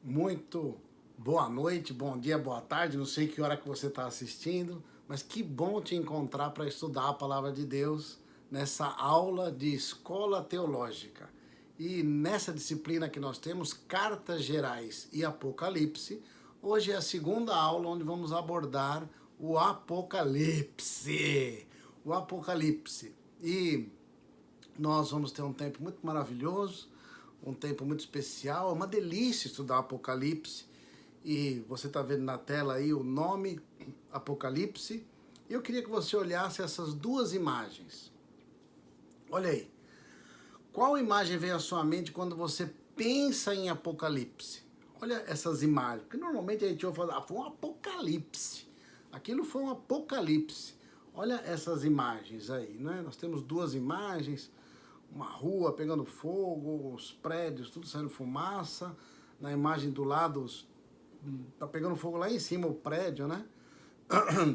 Muito boa noite, bom dia, boa tarde, não sei que hora que você está assistindo, mas que bom te encontrar para estudar a Palavra de Deus nessa aula de Escola Teológica. E nessa disciplina que nós temos, Cartas Gerais e Apocalipse, hoje é a segunda aula onde vamos abordar o Apocalipse. O Apocalipse. E nós vamos ter um tempo muito maravilhoso, um tempo muito especial, é uma delícia estudar Apocalipse. E você está vendo na tela aí o nome Apocalipse. E eu queria que você olhasse essas duas imagens. Olha aí. Qual imagem vem à sua mente quando você pensa em Apocalipse? Olha essas imagens, porque normalmente a gente vai falar, foi um apocalipse. Aquilo foi um apocalipse. Olha essas imagens aí, né? Nós temos duas imagens, uma rua pegando fogo, os prédios, tudo saindo fumaça. Na imagem do lado, tá pegando fogo lá em cima o prédio, né?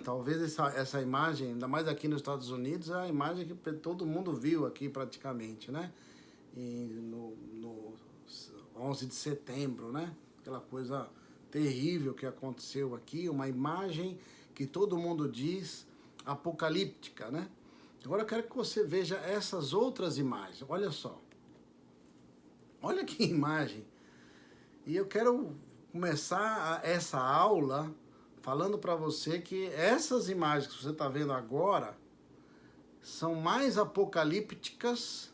Talvez essa imagem, ainda mais aqui nos Estados Unidos, é a imagem que todo mundo viu aqui praticamente, né? E no 11 de setembro, né? Aquela coisa terrível que aconteceu aqui, uma imagem que todo mundo diz apocalíptica, né? Agora eu quero que você veja essas outras imagens, olha só. Olha que imagem. E eu quero começar essa aula falando para você que essas imagens que você está vendo agora são mais apocalípticas,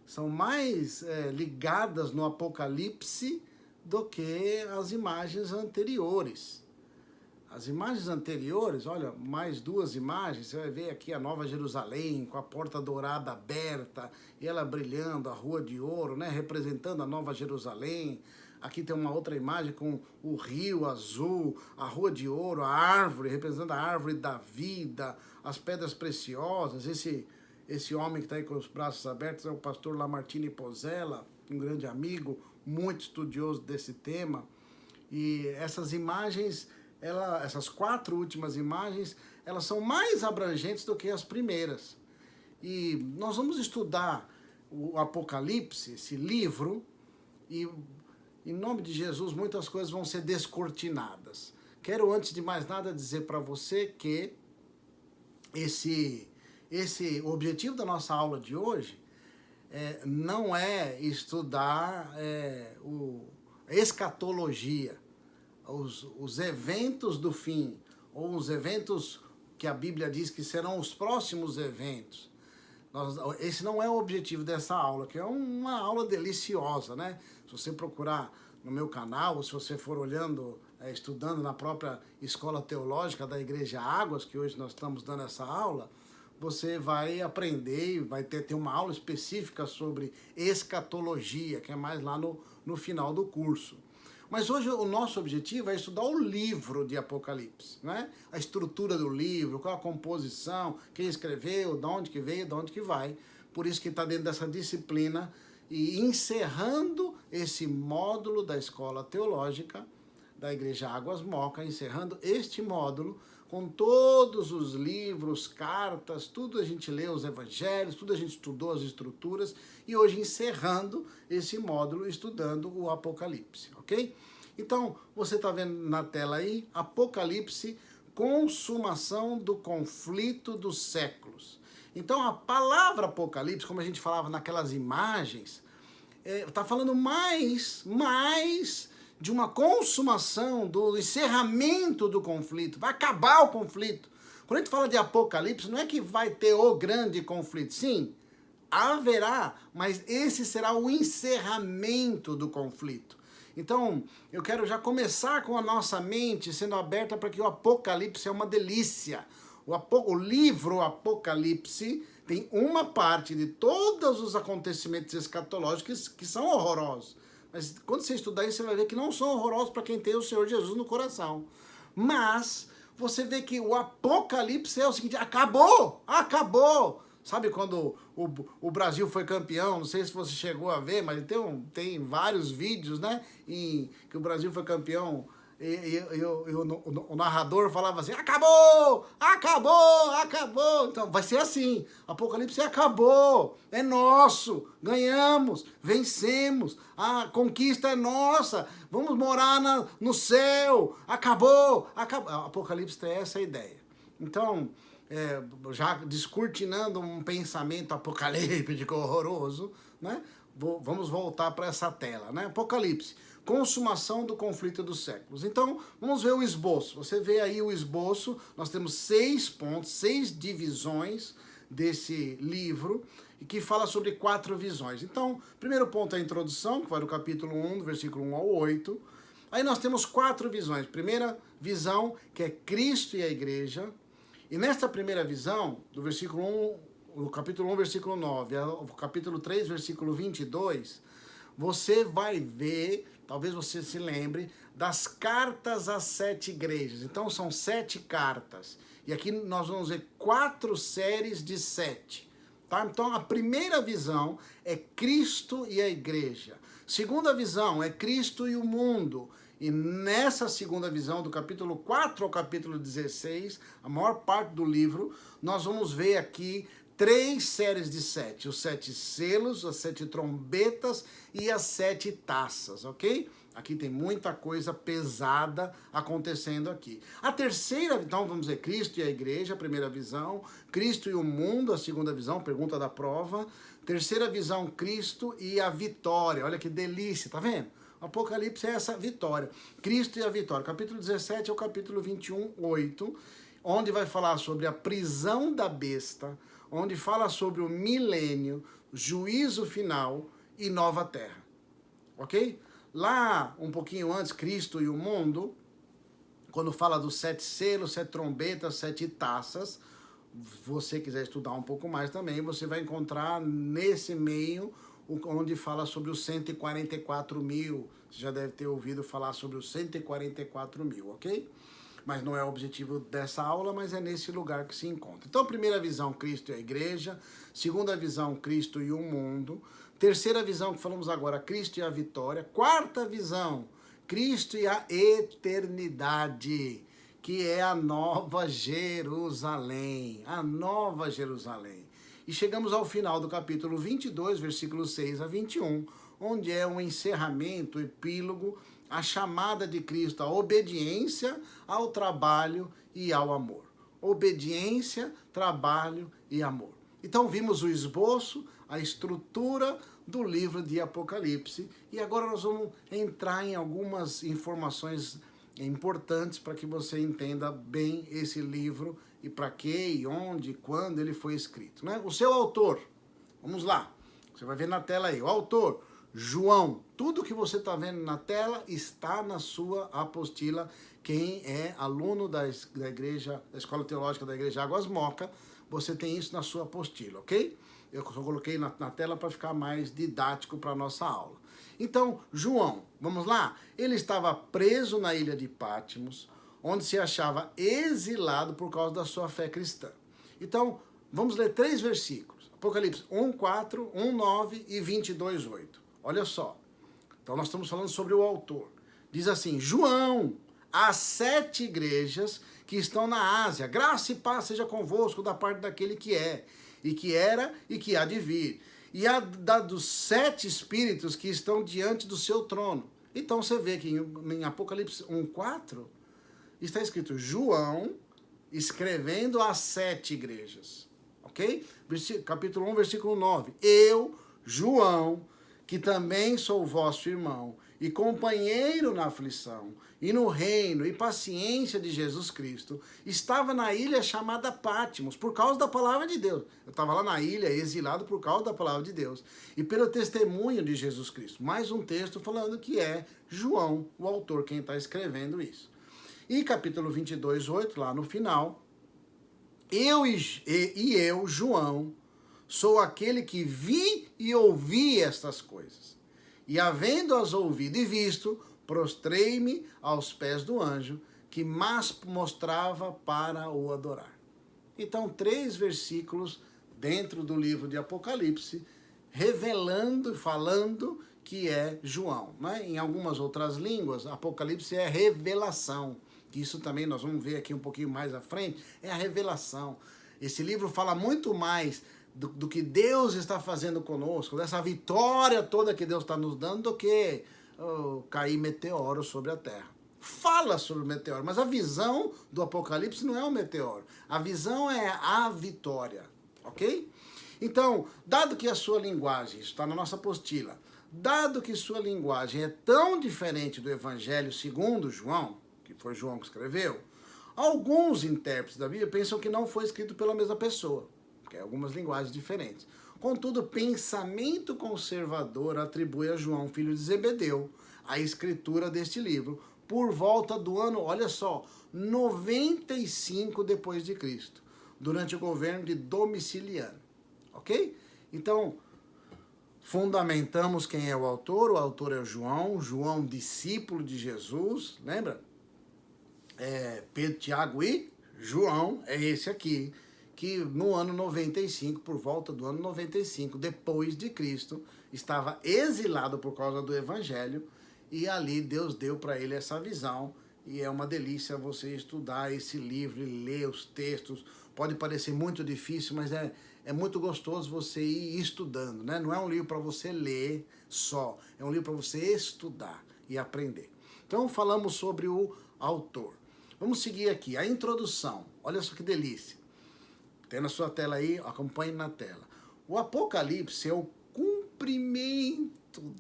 são mais ligadas no Apocalipse do que as imagens anteriores. As imagens anteriores, olha, mais duas imagens, você vai ver aqui a Nova Jerusalém, com a porta dourada aberta, e ela brilhando, a Rua de Ouro, né, representando a Nova Jerusalém. Aqui tem uma outra imagem com o rio azul, a Rua de Ouro, a árvore, representando a árvore da vida, as pedras preciosas. Esse homem que está aí com os braços abertos é o pastor Lamartine Pozzella, um grande amigo, muito estudioso desse tema. E essas imagens, essas quatro últimas imagens, elas são mais abrangentes do que as primeiras. E nós vamos estudar o Apocalipse, esse livro, e em nome de Jesus muitas coisas vão ser descortinadas. Quero, antes de mais nada, dizer para você que o objetivo da nossa aula de hoje não é estudar escatologia, os eventos do fim, ou os eventos que a Bíblia diz que serão os próximos eventos. Esse não é o objetivo dessa aula, que é uma aula deliciosa, né? Se você procurar no meu canal, ou se você for olhando, estudando na própria Escola Teológica da Igreja Águas, que hoje nós estamos dando essa aula, você vai aprender e vai ter uma aula específica sobre escatologia, que é mais lá no final do curso. Mas hoje o nosso objetivo é estudar o livro de Apocalipse, né? A estrutura do livro, qual a composição, quem escreveu, de onde que veio, de onde que vai. Por isso que está dentro dessa disciplina e encerrando esse módulo da Escola Teológica da Igreja Águas Moca, encerrando este módulo com todos os livros, cartas, tudo a gente lê, os evangelhos, tudo a gente estudou as estruturas, e hoje encerrando esse módulo estudando o Apocalipse, ok? Então, você está vendo na tela aí, Apocalipse, consumação do conflito dos séculos. Então, a palavra Apocalipse, como a gente falava naquelas imagens, está falando mais de uma consumação, do encerramento do conflito, vai acabar o conflito. Quando a gente fala de Apocalipse, não é que vai ter o grande conflito, sim, haverá, mas esse será o encerramento do conflito. Então, eu quero já começar com a nossa mente sendo aberta para que o Apocalipse é uma delícia. O livro Apocalipse tem uma parte de todos os acontecimentos escatológicos que são horrorosos. Mas quando você estudar isso, você vai ver que não são horrorosos para quem tem o Senhor Jesus no coração. Mas você vê que o Apocalipse é o seguinte, acabou! Sabe quando o Brasil foi campeão, não sei se você chegou a ver, mas tem vários vídeos, né, que o Brasil foi campeão o narrador falava assim, acabou, acabou, acabou. Então vai ser assim, Apocalipse acabou, é nosso, ganhamos, vencemos, a conquista é nossa, vamos morar no céu, acabou, acabou. Apocalipse tem essa ideia. Então, já descortinando um pensamento apocalíptico horroroso, né? Vamos voltar para essa tela, né? Apocalipse, consumação do conflito dos séculos. Então, vamos ver o esboço. Você vê aí o esboço, nós temos 6 pontos, 6 divisões desse livro, e que fala sobre 4 visões. Então, primeiro ponto é a introdução, que vai do capítulo 1, do versículo 1 ao 8. Aí nós temos 4 visões. Primeira visão, que é Cristo e a igreja. E nesta primeira visão, do versículo 1, o capítulo 1, versículo 9, o capítulo 3, versículo 22, você vai ver, talvez você se lembre, das cartas às 7 igrejas. Então são 7 cartas. E aqui nós vamos ver 4 séries de 7. Tá? Então a primeira visão é Cristo e a igreja. Segunda visão é Cristo e o mundo. E nessa segunda visão, do capítulo 4 ao capítulo 16, a maior parte do livro, nós vamos ver aqui 3 séries de 7. Os 7 selos, as 7 trombetas e as 7 taças, ok? Aqui tem muita coisa pesada acontecendo aqui. A terceira, então vamos ver Cristo e a igreja, a primeira visão. Cristo e o mundo, a segunda visão, pergunta da prova. Terceira visão, Cristo e a vitória. Olha que delícia, tá vendo? Apocalipse é essa vitória. Cristo e a vitória. Capítulo 17 ao capítulo 21, 8, onde vai falar sobre a prisão da besta, onde fala sobre o milênio, juízo final e nova terra. Ok? Lá, um pouquinho antes, Cristo e o mundo, quando fala dos 7 selos, 7 trombetas, 7 taças, você quiser estudar um pouco mais também, você vai encontrar nesse meio onde fala sobre os 144 mil. Você já deve ter ouvido falar sobre os 144 mil, ok? Mas não é o objetivo dessa aula, mas é nesse lugar que se encontra. Então, primeira visão, Cristo e a igreja. Segunda visão, Cristo e o mundo. Terceira visão, que falamos agora, Cristo e a vitória. Quarta visão, Cristo e a eternidade, que é a Nova Jerusalém. A Nova Jerusalém. E chegamos ao final do capítulo 22, versículos 6 a 21, onde é um encerramento, o epílogo, a chamada de Cristo à obediência, ao trabalho e ao amor. Obediência, trabalho e amor. Então vimos o esboço, a estrutura do livro de Apocalipse, e agora nós vamos entrar em algumas informações importantes para que você entenda bem esse livro e para que, e onde, e quando ele foi escrito, né? O seu autor, vamos lá, você vai ver na tela aí, o autor, João. Tudo que você está vendo na tela está na sua apostila. Quem é aluno da igreja, da Escola Teológica da Igreja Águas Moca, você tem isso na sua apostila, ok? Eu só coloquei na tela para ficar mais didático para a nossa aula. Então, João, vamos lá? Ele estava preso na ilha de Patmos, onde se achava exilado por causa da sua fé cristã. Então, vamos ler 3 versículos. Apocalipse 1:4, 1:9 e 22:8. Olha só. Então, nós estamos falando sobre o autor. Diz assim, João, às 7 igrejas que estão na Ásia, graça e paz seja convosco da parte daquele que é, e que era e que há de vir. E a dos 7 espíritos que estão diante do seu trono. Então, você vê que em Apocalipse 1:4, está escrito João escrevendo às 7 igrejas, ok? Capítulo 1, versículo 9. Eu, João, que também sou vosso irmão e companheiro na aflição e no reino e paciência de Jesus Cristo, estava na ilha chamada Patmos por causa da palavra de Deus. Eu estava lá na ilha, exilado por causa da palavra de Deus e pelo testemunho de Jesus Cristo. Mais um texto falando que é João, o autor, quem está escrevendo isso. E capítulo 22:8, lá no final, eu, João, sou aquele que vi e ouvi estas coisas. E havendo-as ouvido e visto, prostrei-me aos pés do anjo, que mais mostrava para o adorar. Então, 3 versículos dentro do livro de Apocalipse, revelando e falando que é João, né? Em algumas outras línguas, Apocalipse é revelação. Isso também nós vamos ver aqui um pouquinho mais à frente, é a revelação. Esse livro fala muito mais do que Deus está fazendo conosco, dessa vitória toda que Deus está nos dando, do que cair meteoro sobre a terra. Fala sobre o meteoro, mas a visão do Apocalipse não é o meteoro. A visão é a vitória, ok? Então, dado que a sua linguagem, isso está na nossa apostila, dado que sua linguagem é tão diferente do Evangelho segundo João, que foi João que escreveu, alguns intérpretes da Bíblia pensam que não foi escrito pela mesma pessoa, porque é algumas linguagens diferentes. Contudo, o pensamento conservador atribui a João, filho de Zebedeu, a escritura deste livro, por volta do ano, olha só, 95 depois de Cristo, durante o governo de Domiciliano, ok? Então, fundamentamos quem é o autor é o João, discípulo de Jesus, lembra? Pedro, Tiago e João, é esse aqui, que no ano 95, por volta do ano 95, depois de Cristo, estava exilado por causa do Evangelho, e ali Deus deu para ele essa visão, e é uma delícia você estudar esse livro e ler os textos. Pode parecer muito difícil, mas é muito gostoso você ir estudando, né? Não é um livro para você ler só, é um livro para você estudar e aprender. Então falamos sobre o autor. Vamos seguir aqui, a introdução. Olha só que delícia. Tem na sua tela aí, acompanhe na tela. O Apocalipse é o cumprimento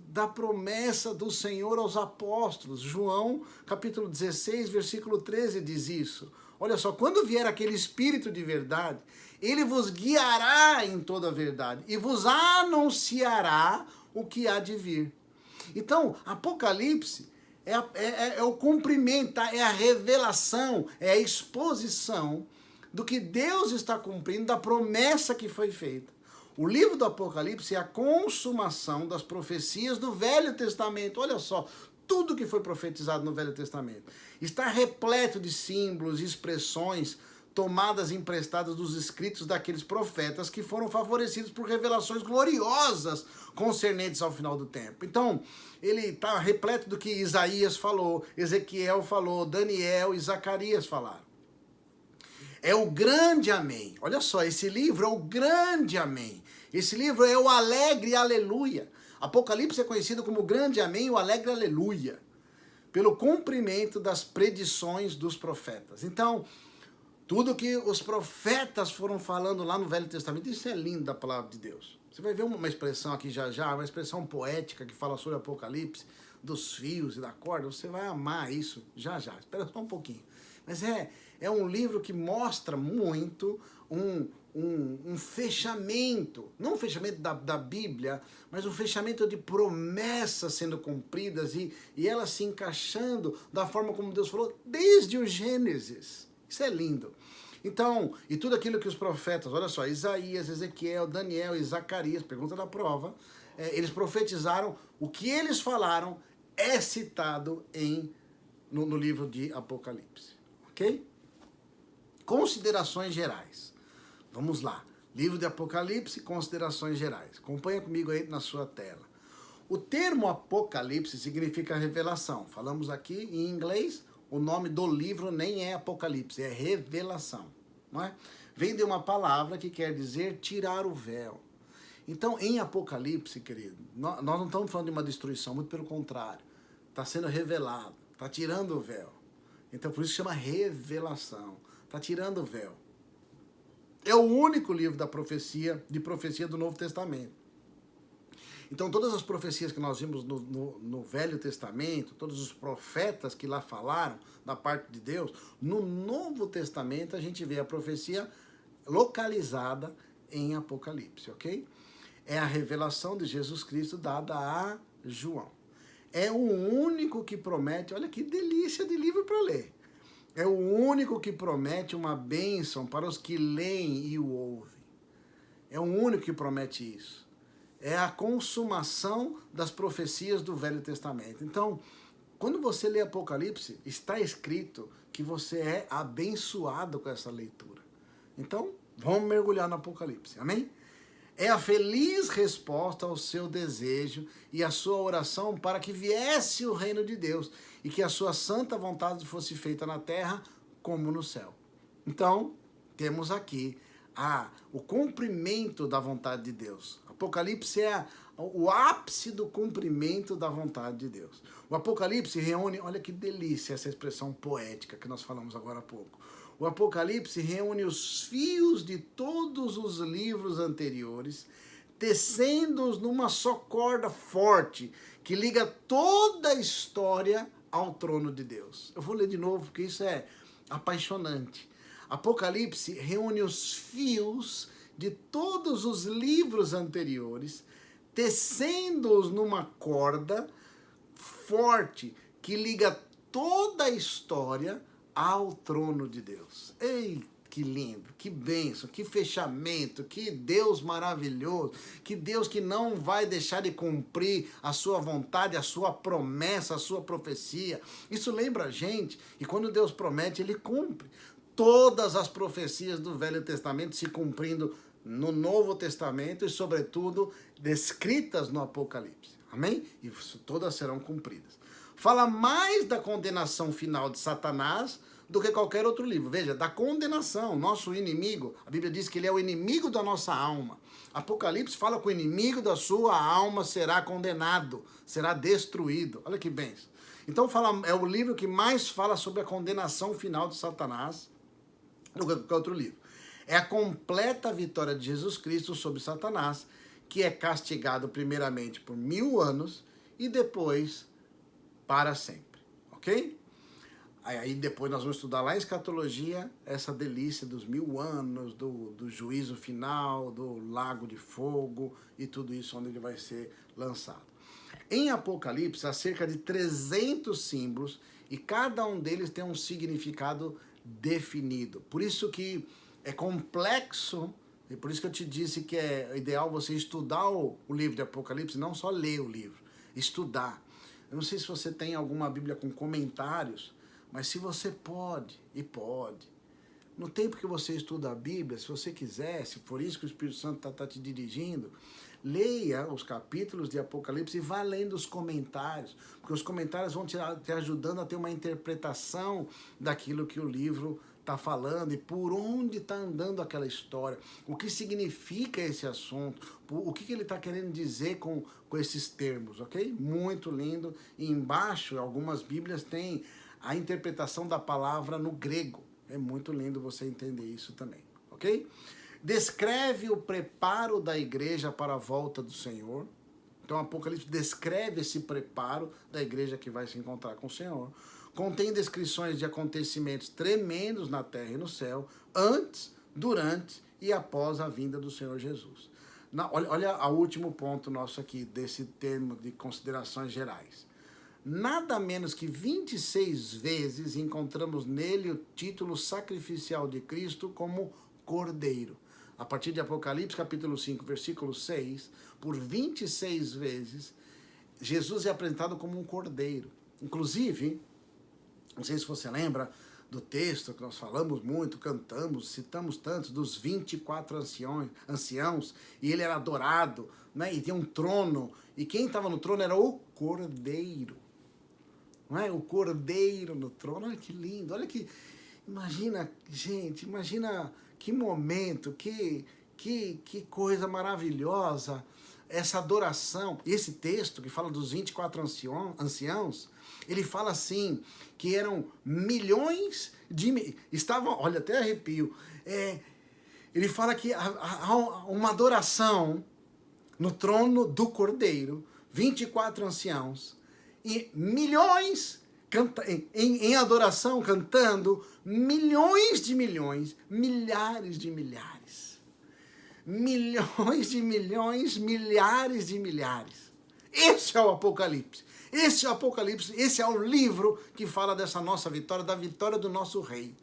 da promessa do Senhor aos apóstolos. João, capítulo 16, versículo 13 diz isso. Olha só, quando vier aquele Espírito de verdade, ele vos guiará em toda a verdade e vos anunciará o que há de vir. Então, Apocalipse é o cumprimento, é a revelação, é a exposição do que Deus está cumprindo, da promessa que foi feita. O livro do Apocalipse é a consumação das profecias do Velho Testamento. Olha só, tudo que foi profetizado no Velho Testamento está repleto de símbolos e expressões tomadas emprestadas dos escritos daqueles profetas que foram favorecidos por revelações gloriosas concernentes ao final do tempo. Então, ele está repleto do que Isaías falou, Ezequiel falou, Daniel e Zacarias falaram. É o grande amém. Olha só, esse livro é o grande amém. Esse livro é o alegre aleluia. Apocalipse é conhecido como o grande amém e o alegre aleluia, pelo cumprimento das predições dos profetas. Então, tudo que os profetas foram falando lá no Velho Testamento, isso é lindo da palavra de Deus. Você vai ver uma expressão aqui já, uma expressão poética que fala sobre o Apocalipse, dos fios e da corda. Você vai amar isso já. Espera só um pouquinho. Mas é um livro que mostra muito um fechamento, não um fechamento da Bíblia, mas um fechamento de promessas sendo cumpridas e elas se encaixando da forma como Deus falou desde o Gênesis. Isso é lindo. Então, e tudo aquilo que os profetas, olha só, Isaías, Ezequiel, Daniel e Zacarias, pergunta da prova, eles profetizaram, o que eles falaram é citado no livro de Apocalipse. Ok? Considerações gerais. Vamos lá. Livro de Apocalipse, considerações gerais. Acompanha comigo aí na sua tela. O termo Apocalipse significa revelação. Falamos aqui em inglês, o nome do livro nem é Apocalipse, é revelação. Não é? Vem de uma palavra que quer dizer tirar o véu. Então, em Apocalipse, querido, nós não estamos falando de uma destruição, muito pelo contrário. Está sendo revelado, está tirando o véu. Então, por isso chama revelação. Está tirando o véu. É o único livro de profecia do Novo Testamento. Então, todas as profecias que nós vimos no Velho Testamento, todos os profetas que lá falaram da parte de Deus, no Novo Testamento a gente vê a profecia localizada em Apocalipse, ok? É a revelação de Jesus Cristo dada a João. É o único que promete, olha que delícia de livro para ler. É o único que promete uma bênção para os que leem e o ouvem. É o único que promete isso. É a consumação das profecias do Velho Testamento. Então, quando você lê Apocalipse, está escrito que você é abençoado com essa leitura. Então, vamos mergulhar no Apocalipse, amém? É a feliz resposta ao seu desejo e à sua oração para que viesse o reino de Deus e que a sua santa vontade fosse feita na terra como no céu. Então, temos aqui o cumprimento da vontade de Deus. Apocalipse é o ápice do cumprimento da vontade de Deus. O Apocalipse reúne, olha que delícia essa expressão poética que nós falamos agora há pouco. O Apocalipse reúne os fios de todos os livros anteriores, tecendo-os numa só corda forte, que liga toda a história ao trono de Deus. Eu vou ler de novo, porque isso é apaixonante. Apocalipse reúne os fios de todos os livros anteriores, tecendo-os numa corda forte, que liga toda a história ao trono de Deus. Ei, que lindo, que bênção, que fechamento, que Deus maravilhoso, que Deus que não vai deixar de cumprir a sua vontade, a sua promessa, a sua profecia. Isso lembra a gente, e quando Deus promete, Ele cumpre. Todas as profecias do Velho Testamento se cumprindo no Novo Testamento e, sobretudo, descritas no Apocalipse. Amém? E todas serão cumpridas. Fala mais da condenação final de Satanás do que qualquer outro livro. Veja, da condenação. Nosso inimigo, a Bíblia diz que ele é o inimigo da nossa alma. Apocalipse fala que o inimigo da sua alma será condenado, será destruído. Olha que bênção. Então é o livro que mais fala sobre a condenação final de Satanás do que qualquer outro livro. É a completa vitória de Jesus Cristo sobre Satanás, que é castigado primeiramente por 1000 anos e depois para sempre, ok? Aí depois nós vamos estudar lá em escatologia essa delícia dos 1000 anos, do juízo final, do lago de fogo e tudo isso onde ele vai ser lançado. Em Apocalipse há cerca de 300 símbolos e cada um deles tem um significado definido. Por isso que é complexo, e por isso que eu te disse que é ideal você estudar o livro de Apocalipse, não só ler o livro, estudar. Eu não sei se você tem alguma Bíblia com comentários, mas se você pode, no tempo que você estuda a Bíblia, se você quiser, se for isso que o Espírito Santo está te dirigindo, leia os capítulos de Apocalipse e vá lendo os comentários, porque os comentários vão te ajudando a ter uma interpretação daquilo que o livro está falando e por onde está andando aquela história, o que significa esse assunto, o que ele está querendo dizer com esses termos, ok? Muito lindo. E embaixo, algumas Bíblias têm a interpretação da palavra no grego. É muito lindo você entender isso também, ok? Descreve o preparo da igreja para a volta do Senhor. Então, o Apocalipse descreve esse preparo da igreja que vai se encontrar com o Senhor. Contém descrições de acontecimentos tremendos na terra e no céu, antes, durante e após a vinda do Senhor Jesus. Olha o último ponto nosso aqui, desse termo de considerações gerais. Nada menos que 26 vezes encontramos nele o título sacrificial de Cristo como Cordeiro. A partir de Apocalipse, capítulo 5, versículo 6, por 26 vezes, Jesus é apresentado como um cordeiro. Inclusive, não sei se você lembra do texto que nós falamos muito, cantamos, citamos tantos, dos 24 anciãos, e ele era adorado, né? E tinha um trono, e quem estava no trono era o cordeiro. Não é? O cordeiro no trono, olha que lindo, olha que... Imagina, gente, imagina que momento, que coisa maravilhosa, essa adoração. E esse texto que fala dos 24 anciãos, ele fala assim, que eram milhões de... Estavam, olha, até arrepio. Ele fala que há uma adoração no trono do Cordeiro, 24 anciãos, e milhões em adoração, cantando, milhões de milhões, milhares de milhares. Milhões de milhões, milhares de milhares. Esse é o Apocalipse. Esse é o Apocalipse, esse é o livro que fala dessa nossa vitória, da vitória do nosso rei.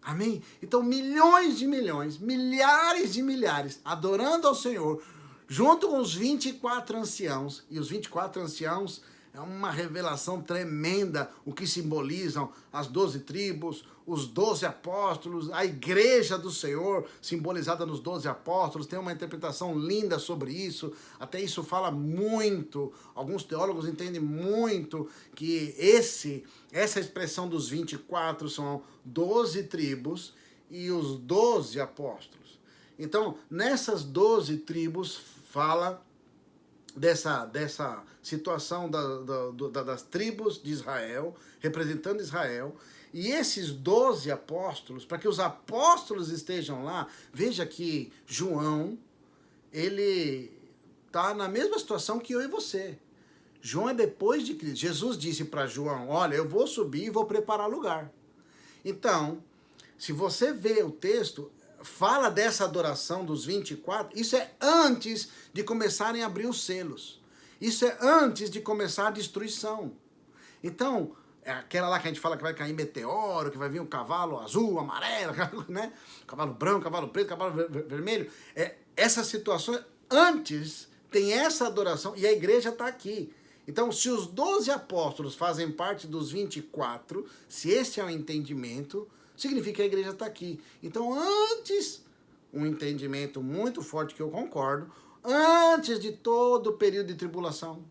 Amém? Então, milhões de milhões, milhares de milhares, adorando ao Senhor, junto com os 24 anciãos, e os 24 anciãos é uma revelação tremenda, o que simbolizam as 12 tribos, os 12 apóstolos, a igreja do Senhor, simbolizada nos 12 apóstolos, tem uma interpretação linda sobre isso, até isso fala muito, alguns teólogos entendem muito que essa expressão dos 24 são 12 tribos e os 12 apóstolos. Então, nessas 12 tribos fala dessa situação das tribos de Israel, representando Israel, e esses 12 apóstolos, para que os apóstolos estejam lá, veja que João, ele está na mesma situação que eu e você. João é depois de Cristo. Jesus disse para João, olha, eu vou subir e vou preparar lugar. Então, se você vê o texto, fala dessa adoração dos 24, isso é antes de começarem a abrir os selos. Isso é antes de começar a destruição. Então, é aquela lá que a gente fala que vai cair meteoro, que vai vir um cavalo azul, amarelo, né? Cavalo branco, cavalo preto, cavalo vermelho. Essa situação, antes, tem essa adoração e a igreja está aqui. Então, se os 12 apóstolos fazem parte dos 24, se esse é o entendimento, significa que a igreja está aqui. Então, antes, um entendimento muito forte que eu concordo, antes de todo o período de tribulação,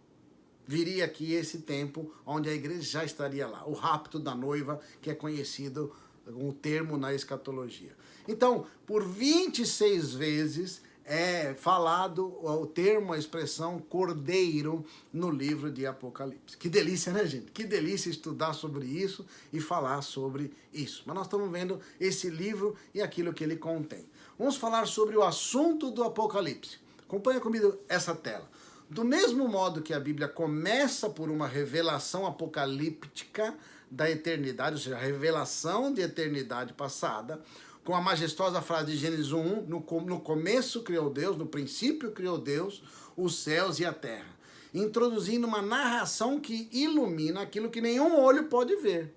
viria aqui esse tempo onde a igreja já estaria lá. O rapto da noiva, que é conhecido um termo na escatologia. Então, por 26 vezes é falado o termo, a expressão cordeiro no livro de Apocalipse. Que delícia, né, gente? Que delícia estudar sobre isso e falar sobre isso. Mas nós estamos vendo esse livro e aquilo que ele contém. Vamos falar sobre o assunto do Apocalipse. Acompanha comigo essa tela. Do mesmo modo que a Bíblia começa por uma revelação apocalíptica da eternidade, ou seja, a revelação de eternidade passada, com a majestosa frase de Gênesis 1, no começo criou Deus, no princípio criou Deus os céus e a terra, introduzindo uma narração que ilumina aquilo que nenhum olho pode ver.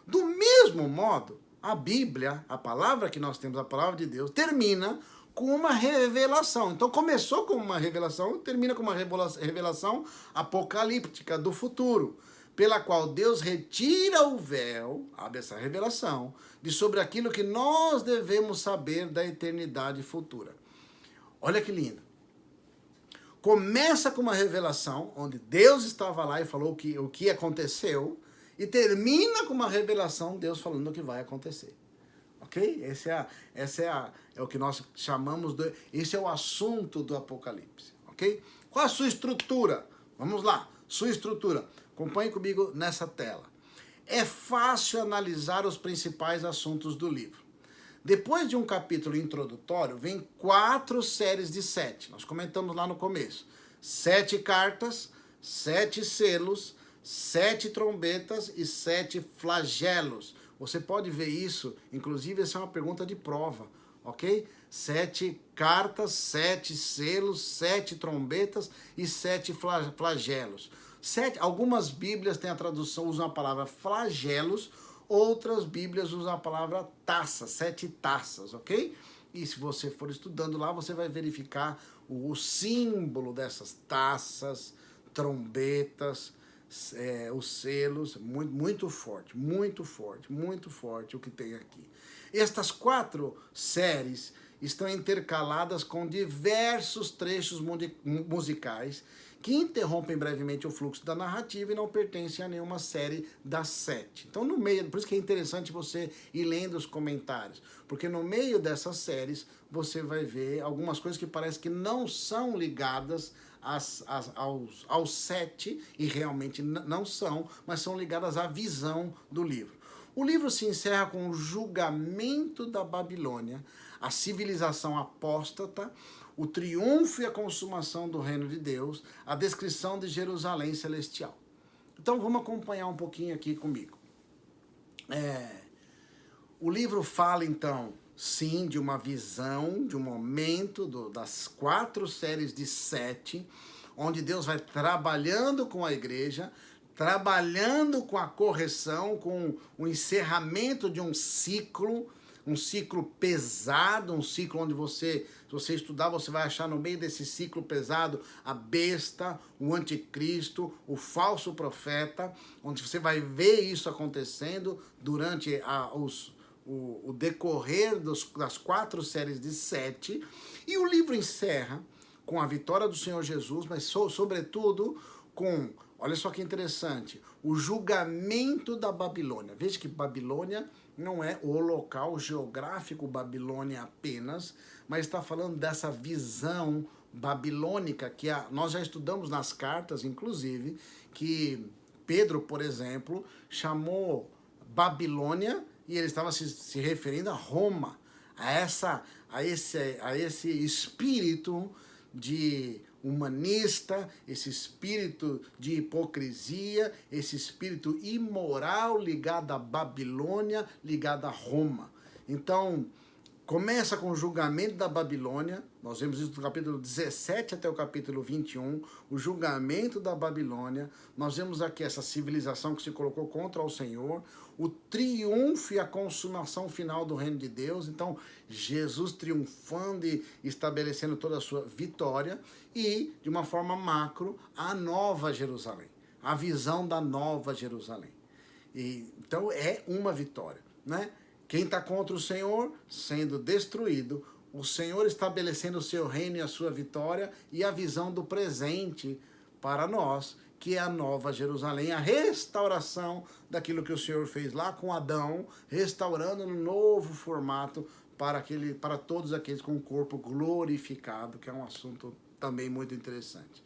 Do mesmo modo, a Bíblia, a palavra que nós temos, a palavra de Deus, termina com uma revelação. Então começou com uma revelação, termina com uma revelação apocalíptica do futuro, pela qual Deus retira o véu, abre essa revelação, de sobre aquilo que nós devemos saber da eternidade futura. Olha que lindo. Começa com uma revelação, onde Deus estava lá e falou o que aconteceu, e termina com uma revelação, Deus falando o que vai acontecer. Ok? É o que nós chamamos de... Esse é o assunto do Apocalipse. Ok? Qual a sua estrutura? Vamos lá. Sua estrutura. Acompanhe comigo nessa tela. É fácil analisar os principais assuntos do livro. Depois de um capítulo introdutório, vem 4 séries de 7. Nós comentamos lá no começo. 7 cartas, 7 selos, 7 trombetas e 7 flagelos. Você pode ver isso, inclusive essa é uma pergunta de prova, ok? 7 cartas, 7 selos, 7 trombetas e 7 flagelos. Algumas Bíblias têm a tradução, usam a palavra flagelos, outras Bíblias usam a palavra taça, 7 taças, ok? E se você for estudando lá, você vai verificar o símbolo dessas taças, trombetas, os selos, muito forte, muito forte, muito forte o que tem aqui. Estas 4 séries estão intercaladas com diversos trechos musicais que interrompem brevemente o fluxo da narrativa e não pertencem a nenhuma série das 7. Então, no meio, por isso que é interessante você ir lendo os comentários, porque no meio dessas séries você vai ver algumas coisas que parece que não são ligadas aos 7, e realmente não são, mas são ligadas à visão do livro. O livro se encerra com o julgamento da Babilônia, a civilização apóstata, o triunfo e a consumação do reino de Deus, a descrição de Jerusalém celestial. Então vamos acompanhar um pouquinho aqui comigo. O livro fala então, sim, de uma visão, de um momento das 4 séries de 7, onde Deus vai trabalhando com a igreja, trabalhando com a correção, com o encerramento de um ciclo, um ciclo pesado, um ciclo onde se você estudar, você vai achar no meio desse ciclo pesado a besta, o anticristo, o falso profeta, onde você vai ver isso acontecendo durante o decorrer das 4 séries de 7. E o livro encerra com a vitória do Senhor Jesus, mas sobretudo com, olha só que interessante, o julgamento da Babilônia. Veja que Babilônia não é o local geográfico Babilônia apenas, mas está falando dessa visão babilônica que nós já estudamos nas cartas, inclusive, que Pedro, por exemplo, chamou Babilônia e ele estava se referindo a Roma, a esse espírito de humanista, esse espírito de hipocrisia, esse espírito imoral ligado à Babilônia, ligado a Roma. Então, começa com o julgamento da Babilônia, nós vemos isso do capítulo 17 até o capítulo 21, o julgamento da Babilônia, nós vemos aqui essa civilização que se colocou contra o Senhor, o triunfo e a consumação final do reino de Deus, então Jesus triunfando e estabelecendo toda a sua vitória, e, de uma forma macro, a Nova Jerusalém, a visão da Nova Jerusalém. Então é uma vitória, né? Quem está contra o Senhor sendo destruído, o Senhor estabelecendo o seu reino e a sua vitória, e a visão do presente para nós, que é a Nova Jerusalém, a restauração daquilo que o Senhor fez lá com Adão, restaurando no novo formato para todos aqueles com o corpo glorificado, que é um assunto também muito interessante.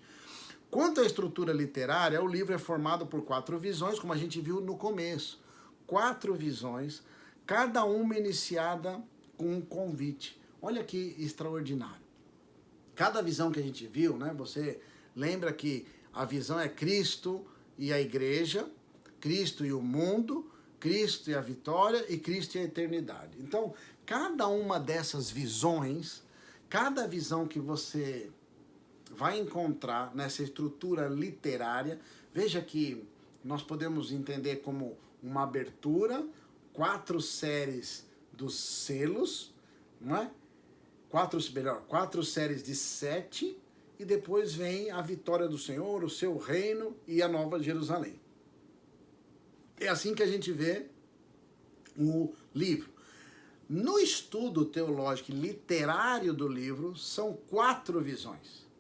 Quanto à estrutura literária, o livro é formado por 4 visões, como a gente viu no começo. 4 visões, cada uma iniciada com um convite. Olha que extraordinário. Cada visão que a gente viu, né? Você lembra que a visão é Cristo e a igreja, Cristo e o mundo, Cristo e a vitória e Cristo e a eternidade. Então, cada uma dessas visões, cada visão que você vai encontrar nessa estrutura literária, veja que nós podemos entender como uma abertura, 4 séries dos selos, não é? 4 séries de 7, e depois vem a vitória do Senhor, o seu reino e a Nova Jerusalém. É assim que a gente vê o livro. No estudo teológico e literário do livro, são 4 visões.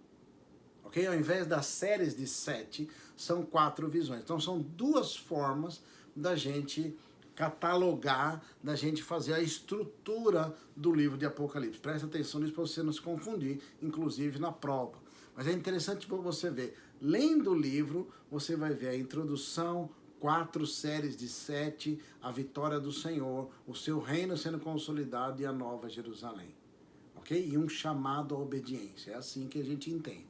Ok? Ao invés das séries de 7, são 4 visões. Então são 2 formas da gente catalogar, da gente fazer a estrutura do livro de Apocalipse. Presta atenção nisso para você não se confundir, inclusive na prova. Mas é interessante para você ver. Lendo o livro, você vai ver a introdução, 4 séries de 7, a vitória do Senhor, o seu reino sendo consolidado e a Nova Jerusalém. Ok? E um chamado à obediência. É assim que a gente entende.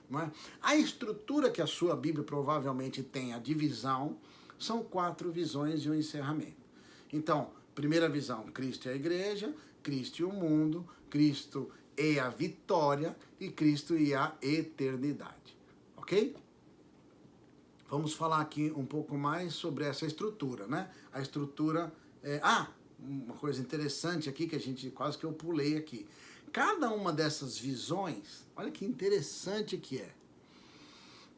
Não é? A estrutura que a sua Bíblia provavelmente tem, a divisão, são 4 visões e um encerramento. Então, primeira visão, Cristo e a igreja, Cristo e o mundo, Cristo e a vitória e Cristo e a eternidade. Ok? Vamos falar aqui um pouco mais sobre essa estrutura, né? A estrutura... uma coisa interessante aqui que a gente quase que eu pulei aqui. Cada uma dessas visões, olha que interessante que é.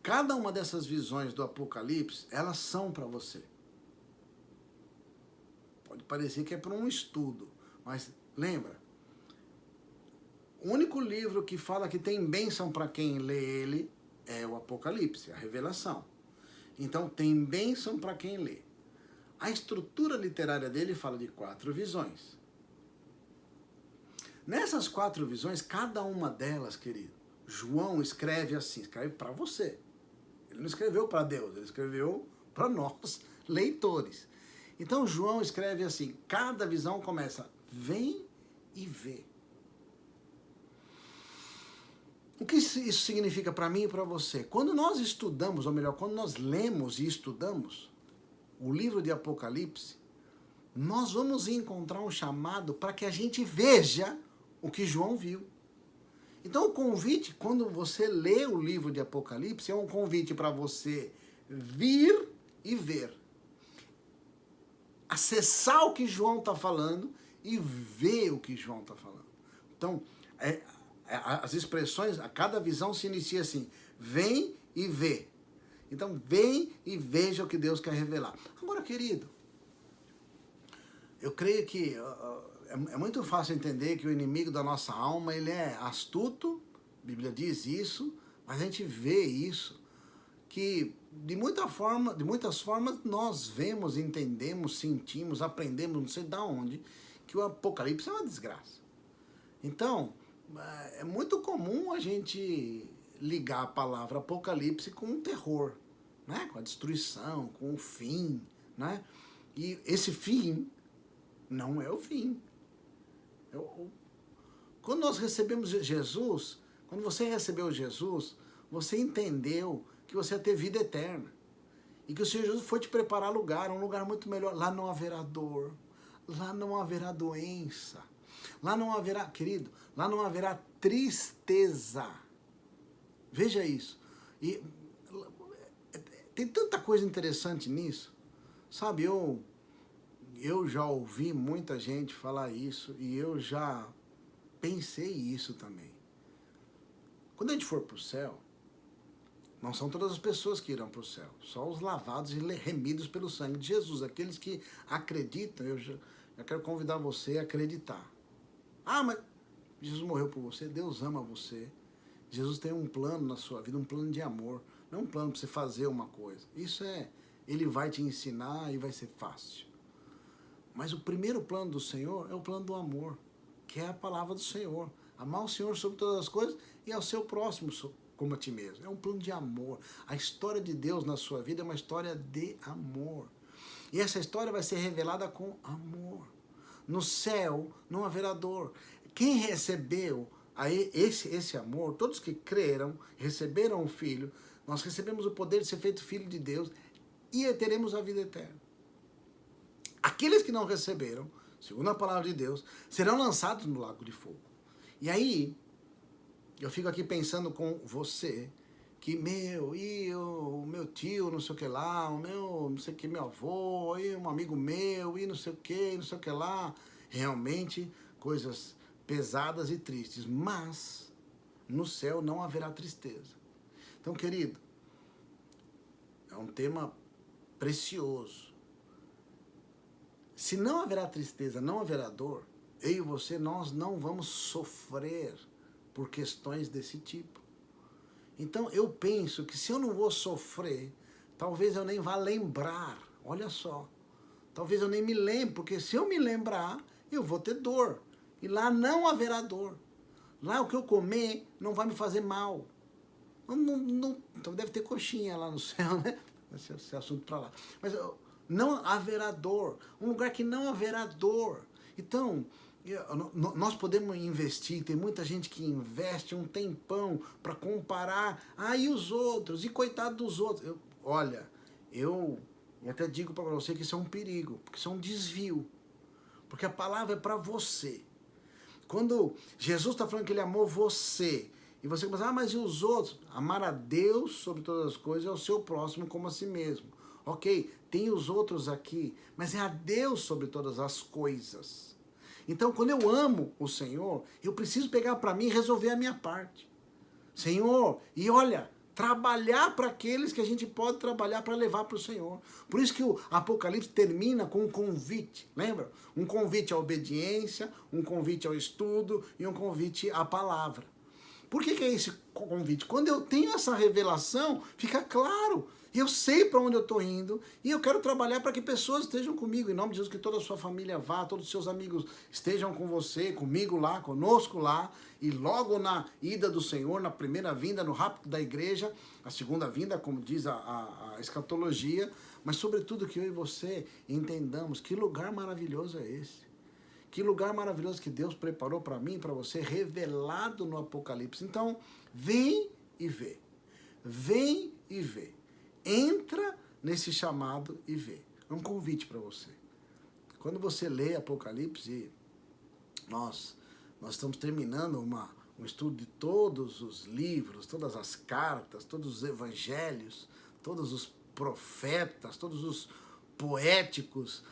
Cada uma dessas visões do Apocalipse, elas são para você. Pode parecer que é para um estudo, mas lembra, o único livro que fala que tem bênção para quem lê ele é o Apocalipse, a Revelação. Então tem bênção para quem lê. A estrutura literária dele fala de 4 visões. Nessas 4 visões, cada uma delas, querido, João escreve assim, escreve para você. Ele não escreveu para Deus, ele escreveu para nós, leitores. Então João escreve assim, cada visão começa, vem e vê. O que isso significa para mim e para você? Quando nós estudamos, ou melhor, quando nós lemos e estudamos o livro de Apocalipse, nós vamos encontrar um chamado para que a gente veja o que João viu. Então o convite, quando você lê o livro de Apocalipse, é um convite para você vir e ver. Acessar o que João está falando e vê o que João está falando. Então, as expressões, a cada visão se inicia assim, vem e vê. Então, vem e veja o que Deus quer revelar. Agora, querido, eu creio que é muito fácil entender que o inimigo da nossa alma, ele é astuto, a Bíblia diz isso, mas a gente vê isso, que de muitas formas nós vemos, entendemos, sentimos, aprendemos, não sei de onde, que o Apocalipse é uma desgraça. Então, é muito comum a gente ligar a palavra Apocalipse com o terror, né? Com a destruição, com o fim, né? E esse fim não é o fim. Quando nós recebemos Jesus, quando você recebeu Jesus, você entendeu que você ia ter vida eterna. E que o Senhor Jesus foi te preparar lugar, um lugar muito melhor. Lá não haverá dor, lá não haverá doença, lá não haverá, querido, lá não haverá tristeza. Veja isso. E tem tanta coisa interessante nisso. Sabe, eu já ouvi muita gente falar isso e eu já pensei isso também. Quando a gente for para o céu, não são todas as pessoas que irão para o céu, só os lavados e remidos pelo sangue de Jesus, aqueles que acreditam. Eu quero convidar você a acreditar. Ah, mas Jesus morreu por você, Deus ama você, Jesus tem um plano na sua vida, um plano de amor, não um plano para você fazer uma coisa. Isso Ele vai te ensinar e vai ser fácil. Mas o primeiro plano do Senhor é o plano do amor, que é a palavra do Senhor. Amar o Senhor sobre todas as coisas e ao seu próximo como a ti mesmo. É um plano de amor. A história de Deus na sua vida é uma história de amor. E essa história vai ser revelada com amor. No céu não haverá dor. Quem recebeu esse amor, todos que creram, receberam o Filho, nós recebemos o poder de ser feito filho de Deus e teremos a vida eterna. Aqueles que não receberam, segundo a palavra de Deus, serão lançados no lago de fogo. E aí, eu fico aqui pensando com você, que o meu tio, não sei o que lá, o meu, não sei o que, meu avô, e um amigo meu, e não sei o que lá, realmente coisas pesadas e tristes, mas no céu não haverá tristeza. Então, querido, é um tema precioso. Se não haverá tristeza, não haverá dor, eu e você, nós não vamos sofrer por questões desse tipo. Então, eu penso que se eu não vou sofrer, talvez eu nem vá lembrar. Olha só. Talvez eu nem me lembre, porque se eu me lembrar, eu vou ter dor. E lá não haverá dor. Lá o que eu comer não vai me fazer mal. Então deve ter coxinha lá no céu, né? Esse assunto para lá. Mas não haverá dor. Um lugar que não haverá dor. Então, nós podemos investir, tem muita gente que investe um tempão para comparar, e os outros, e coitado dos outros. Eu até digo para você que isso é um perigo, porque isso é um desvio, porque a palavra é para você. Quando Jesus está falando que ele amou você, e você começa, mas e os outros? Amar a Deus sobre todas as coisas é o seu próximo como a si mesmo. Ok, tem os outros aqui, mas é a Deus sobre todas as coisas. Então, quando eu amo o Senhor, eu preciso pegar para mim e resolver a minha parte. Senhor, e olha, trabalhar para aqueles que a gente pode trabalhar para levar para o Senhor. Por isso que o Apocalipse termina com um convite, lembra? Um convite à obediência, um convite ao estudo e um convite à palavra. Por que é esse convite? Quando eu tenho essa revelação, fica claro. Eu sei para onde eu estou indo e eu quero trabalhar para que pessoas estejam comigo. Em nome de Jesus, que toda a sua família vá, todos os seus amigos estejam com você, comigo lá, conosco lá. E logo na ida do Senhor, na primeira vinda, no rapto da igreja, a segunda vinda, como diz a escatologia. Mas sobretudo que eu e você entendamos que lugar maravilhoso é esse. Que lugar maravilhoso que Deus preparou para mim e para você, revelado no Apocalipse. Então, vem e vê. Vem e vê. Entra nesse chamado e vê. É um convite para você. Quando você lê Apocalipse, nós estamos terminando um estudo de todos os livros, todas as cartas, todos os evangelhos, todos os profetas, todos os poéticos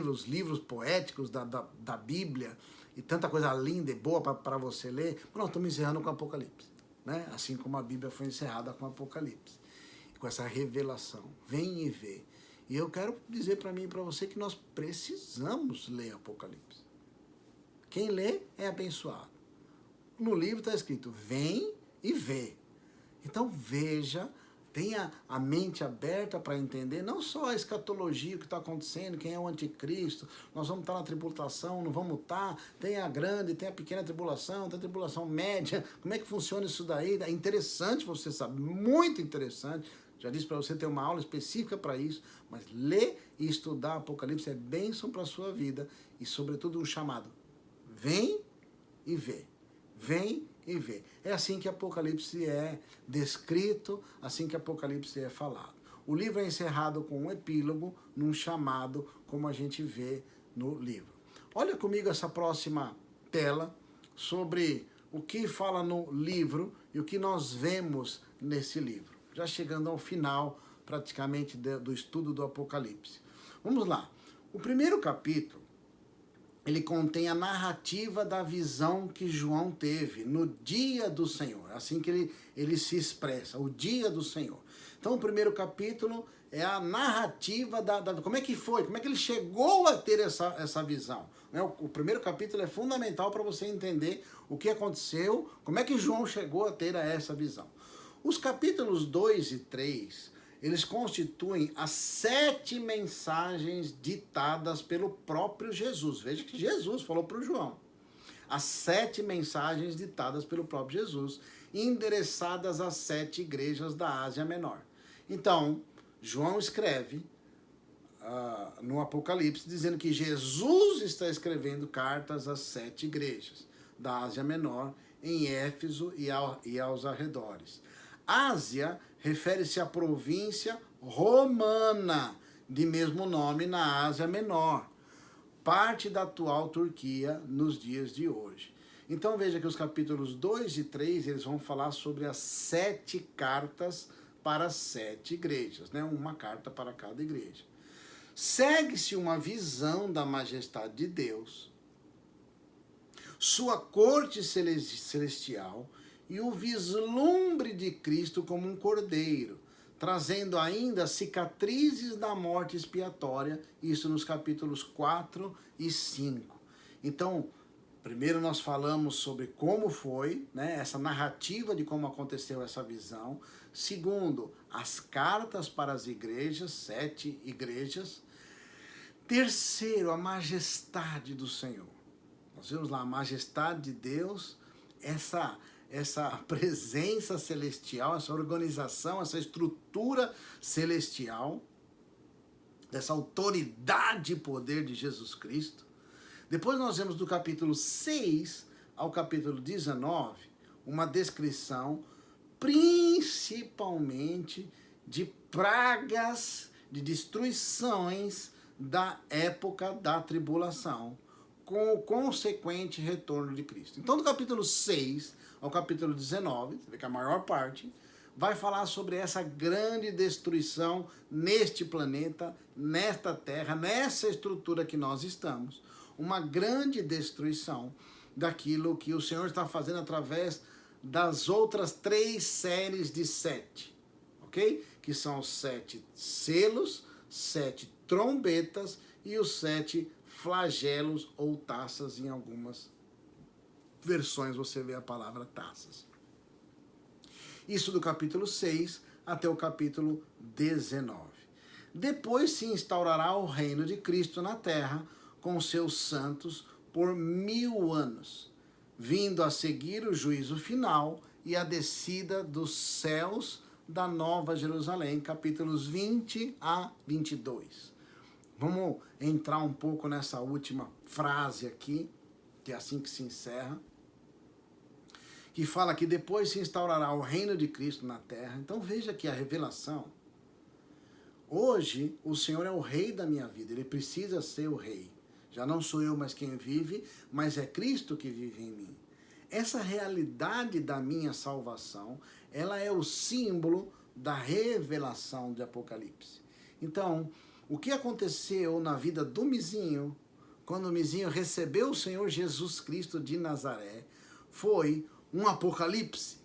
os livros poéticos da Bíblia, e tanta coisa linda e boa para você ler, nós estamos encerrando com o Apocalipse, né? Assim como a Bíblia foi encerrada com o Apocalipse, com essa revelação. Vem e vê. E eu quero dizer para mim e para você que nós precisamos ler Apocalipse. Quem lê é abençoado. No livro está escrito, vem e vê. Então veja, tenha a mente aberta para entender não só a escatologia, o que está acontecendo, quem é o anticristo, nós vamos estar na tribulação, não vamos estar, tem a grande, tem a pequena tribulação, tem a tribulação média, como é que funciona isso daí? É interessante você saber, muito interessante. Já disse para você ter uma aula específica para isso, mas ler e estudar Apocalipse é bênção para a sua vida e, sobretudo, um chamado. Vem e vê. Vem e vê. É assim que Apocalipse é descrito, assim que Apocalipse é falado. O livro é encerrado com um epílogo, num chamado, como a gente vê no livro. Olha comigo essa próxima tela sobre o que fala no livro e o que nós vemos nesse livro. Já chegando ao final, praticamente, do estudo do Apocalipse. Vamos lá. O primeiro capítulo, ele contém a narrativa da visão que João teve no dia do Senhor. É assim que ele se expressa, o dia do Senhor. Então, o primeiro capítulo é a narrativa como é que foi, como é que ele chegou a ter essa visão. O primeiro capítulo é fundamental para você entender o que aconteceu, como é que João chegou a ter essa visão. Os capítulos 2 e 3, eles constituem as 7 mensagens ditadas pelo próprio Jesus. Veja que Jesus falou para o João. As 7 mensagens ditadas pelo próprio Jesus, endereçadas às 7 igrejas da Ásia Menor. Então, João escreve no Apocalipse, dizendo que Jesus está escrevendo cartas às 7 igrejas da Ásia Menor, em Éfeso e aos arredores. Ásia refere-se à província romana, de mesmo nome na Ásia Menor, parte da atual Turquia nos dias de hoje. Então veja que os capítulos 2 e 3, eles vão falar sobre as 7 cartas para as 7 igrejas, né? Uma carta para cada igreja. Segue-se uma visão da majestade de Deus, sua corte celestial, e o vislumbre de Cristo como um cordeiro, trazendo ainda cicatrizes da morte expiatória, isso nos capítulos 4 e 5. Então, primeiro nós falamos sobre como foi, né, essa narrativa de como aconteceu essa visão. Segundo, as cartas para as igrejas, 7 igrejas. Terceiro, a majestade do Senhor. Nós vemos lá a majestade de Deus, essa presença celestial, essa organização, essa estrutura celestial, dessa autoridade e poder de Jesus Cristo. Depois nós vemos do capítulo 6 ao capítulo 19 uma descrição principalmente de pragas, de destruições da época da tribulação, com o consequente retorno de Cristo. Então, do capítulo 6 ao capítulo 19, você vê que a maior parte vai falar sobre essa grande destruição neste planeta, nesta terra, nessa estrutura que nós estamos. Uma grande destruição daquilo que o Senhor está fazendo através das outras 3 séries de 7, ok? Que são os 7 selos, 7 trombetas e os 7 flagelos ou taças. Em algumas versões você vê a palavra taças. Isso do capítulo 6 até o capítulo 19. Depois se instaurará o reino de Cristo na terra com seus santos por 1000 anos, vindo a seguir o juízo final e a descida dos céus da Nova Jerusalém, capítulos 20 a 22. Vamos entrar um pouco nessa última frase aqui, que é assim que se encerra, que fala que depois se instaurará o reino de Cristo na terra. Então veja que a revelação, hoje o Senhor é o rei da minha vida, ele precisa ser o rei. Já não sou eu mais quem vive, mas é Cristo que vive em mim. Essa realidade da minha salvação, ela é o símbolo da revelação de Apocalipse. Então, o que aconteceu na vida do Mizinho, quando o Mizinho recebeu o Senhor Jesus Cristo de Nazaré, foi um apocalipse.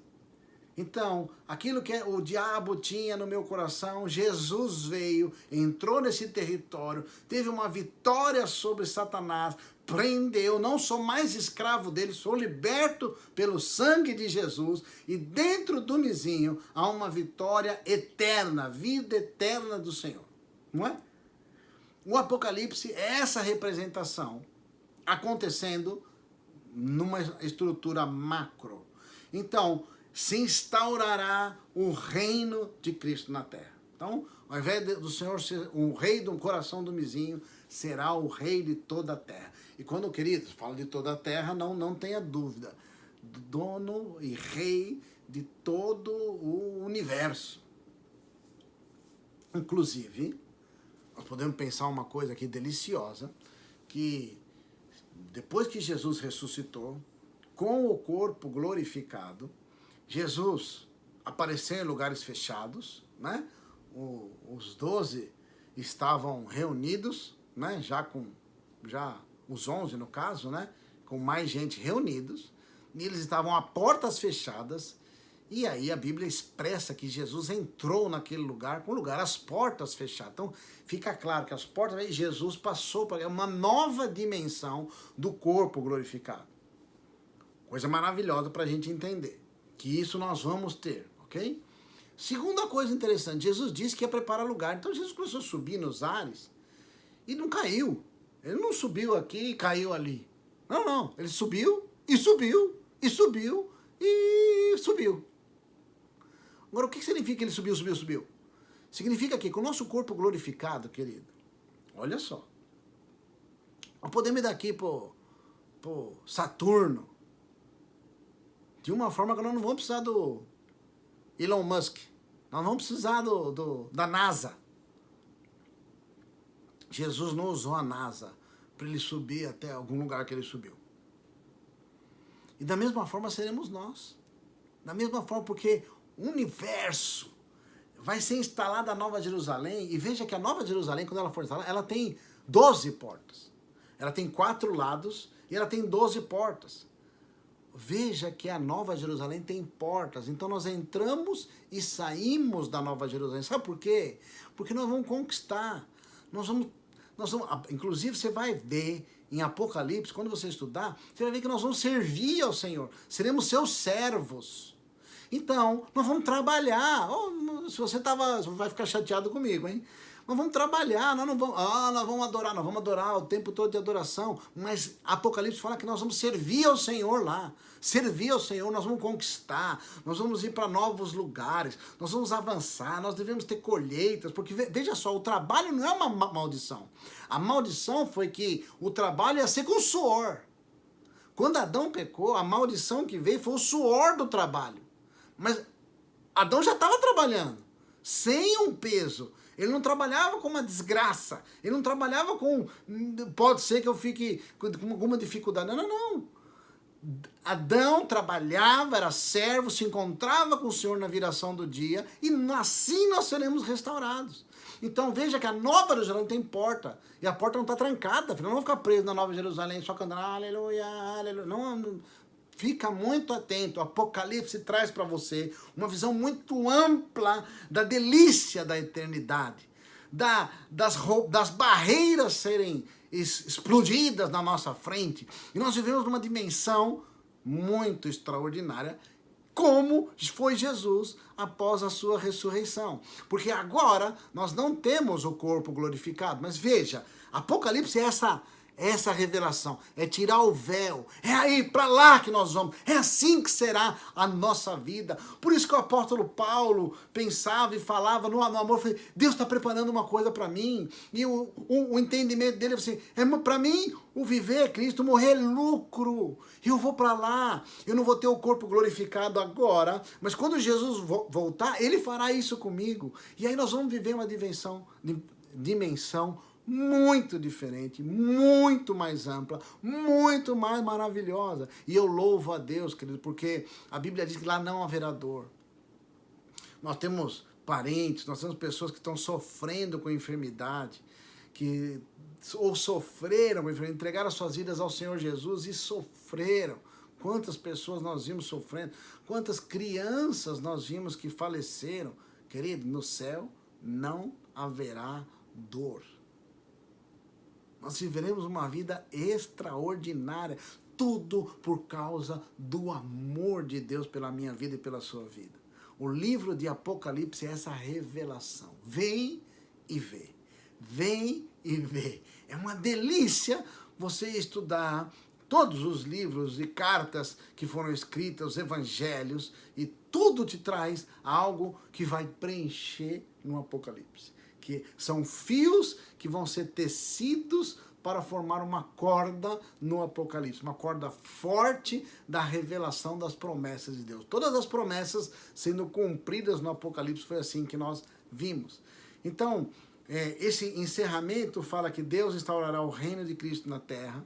Então, aquilo que o diabo tinha no meu coração, Jesus veio, entrou nesse território, teve uma vitória sobre Satanás, prendeu, não sou mais escravo dele, sou liberto pelo sangue de Jesus, e dentro do Mizinho há uma vitória eterna, vida eterna do Senhor, não é? O Apocalipse é essa representação acontecendo numa estrutura macro. Então, se instaurará o reino de Cristo na terra. Então, ao invés do Senhor ser o rei do coração do Mizinho, será o rei de toda a terra. E quando, queridos, falo de toda a terra, não tenha dúvida, dono e rei de todo o universo. Inclusive, nós podemos pensar uma coisa aqui deliciosa, que depois que Jesus ressuscitou, com o corpo glorificado, Jesus apareceu em lugares fechados, né? Os 12 estavam reunidos, né? Já os 11 no caso, né? Com mais gente reunidos, e eles estavam a portas fechadas, e aí a Bíblia expressa que Jesus entrou naquele lugar, as portas fechadas. Então fica claro que as portas, Jesus passou para uma nova dimensão do corpo glorificado. Coisa maravilhosa para a gente entender. Que isso nós vamos ter, ok? Segunda coisa interessante, Jesus disse que ia preparar lugar. Então Jesus começou a subir nos ares e não caiu. Ele não subiu aqui e caiu ali. Não. Ele subiu e subiu e subiu e subiu. Agora, o que significa que ele subiu? Significa que com o nosso corpo glorificado, querido, olha só, nós podemos ir daqui pro Saturno, de uma forma que nós não vamos precisar do Elon Musk. Nós vamos precisar da NASA. Jesus não usou a NASA para ele subir até algum lugar que ele subiu. E da mesma forma seremos nós. Da mesma forma, porque o universo vai ser instalada a Nova Jerusalém. E veja que a Nova Jerusalém, quando ela for instalada, ela tem 12 portas. Ela tem 4 lados e ela tem 12 portas. Veja que a Nova Jerusalém tem portas. Então nós entramos e saímos da Nova Jerusalém. Sabe por quê? Porque nós vamos conquistar. Nós vamos, inclusive você vai ver em Apocalipse, quando você estudar, você vai ver que nós vamos servir ao Senhor. Seremos seus servos. Então, nós vamos trabalhar. Oh, se você vai ficar chateado comigo, hein? Nós vamos trabalhar, nós vamos adorar o tempo todo de adoração, mas Apocalipse fala que nós vamos servir ao Senhor lá, servir ao Senhor, nós vamos conquistar, nós vamos ir para novos lugares, nós vamos avançar, nós devemos ter colheitas, porque veja só, o trabalho não é uma maldição, a maldição foi que o trabalho ia ser com suor. Quando Adão pecou, a maldição que veio foi o suor do trabalho, mas Adão já estava trabalhando, sem um peso. Ele não trabalhava com uma desgraça. Ele não trabalhava com... Pode ser que eu fique com alguma dificuldade. Não. Adão trabalhava, era servo, se encontrava com o Senhor na viração do dia e assim nós seremos restaurados. Então veja que a Nova Jerusalém tem porta. E a porta não está trancada. Não vão ficar presos na Nova Jerusalém só cantando aleluia, aleluia. Não. Fica muito atento, o Apocalipse traz para você uma visão muito ampla da delícia da eternidade, das barreiras serem explodidas na nossa frente, e nós vivemos numa dimensão muito extraordinária, como foi Jesus após a sua ressurreição. Porque agora nós não temos o corpo glorificado, mas veja, Apocalipse é essa revelação, é tirar o véu, é aí para lá que nós vamos, é assim que será a nossa vida. Por isso que o apóstolo Paulo pensava e falava no amor, Deus está preparando uma coisa para mim, e o entendimento dele assim, para mim o viver é Cristo, morrer é lucro, eu vou para lá, eu não vou ter o corpo glorificado agora, mas quando Jesus voltar, ele fará isso comigo, e aí nós vamos viver uma dimensão muito diferente, muito mais ampla, muito mais maravilhosa. E eu louvo a Deus, querido, porque a Bíblia diz que lá não haverá dor. Nós temos parentes, nós temos pessoas que estão sofrendo com enfermidade, que ou sofreram com enfermidade, entregaram suas vidas ao Senhor Jesus e sofreram. Quantas pessoas nós vimos sofrendo, quantas crianças nós vimos que faleceram. Querido, no céu não haverá dor. Nós viveremos uma vida extraordinária, tudo por causa do amor de Deus pela minha vida e pela sua vida. O livro de Apocalipse é essa revelação. Vem e vê. Vem e vê. É uma delícia você estudar todos os livros e cartas que foram escritas, os evangelhos, e tudo te traz algo que vai preencher no Apocalipse. Que são fios que vão ser tecidos para formar uma corda no Apocalipse, uma corda forte da revelação das promessas de Deus. Todas as promessas sendo cumpridas no Apocalipse, foi assim que nós vimos. Então, esse encerramento fala que Deus instaurará o reino de Cristo na terra,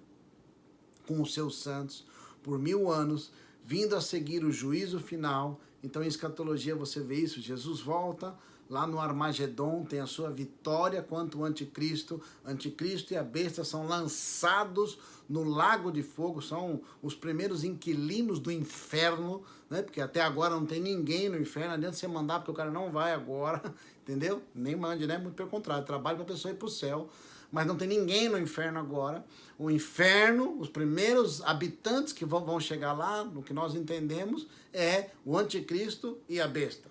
com os seus santos, por 1000 anos, vindo a seguir o juízo final. Então, em escatologia você vê isso, Jesus volta, lá no Armagedon tem a sua vitória quanto o anticristo. Anticristo e a besta são lançados no lago de fogo, são os primeiros inquilinos do inferno, né? Porque até agora não tem ninguém no inferno, não adianta você mandar porque o cara não vai agora, entendeu? Nem mande, né? Muito pelo contrário, trabalho para a pessoa ir para o céu. Mas não tem ninguém no inferno agora. O inferno, os primeiros habitantes que vão chegar lá, no que nós entendemos, é o anticristo e a besta.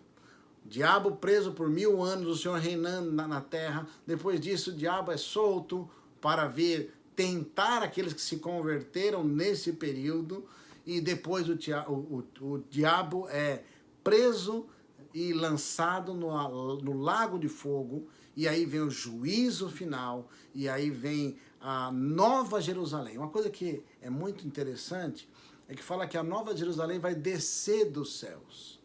O diabo preso por 1000 anos, o Senhor reinando na terra. Depois disso, o diabo é solto para vir tentar aqueles que se converteram nesse período. E depois o diabo é preso e lançado no lago de fogo. E aí vem o juízo final, e aí vem a Nova Jerusalém. Uma coisa que é muito interessante é que fala que a Nova Jerusalém vai descer dos céus.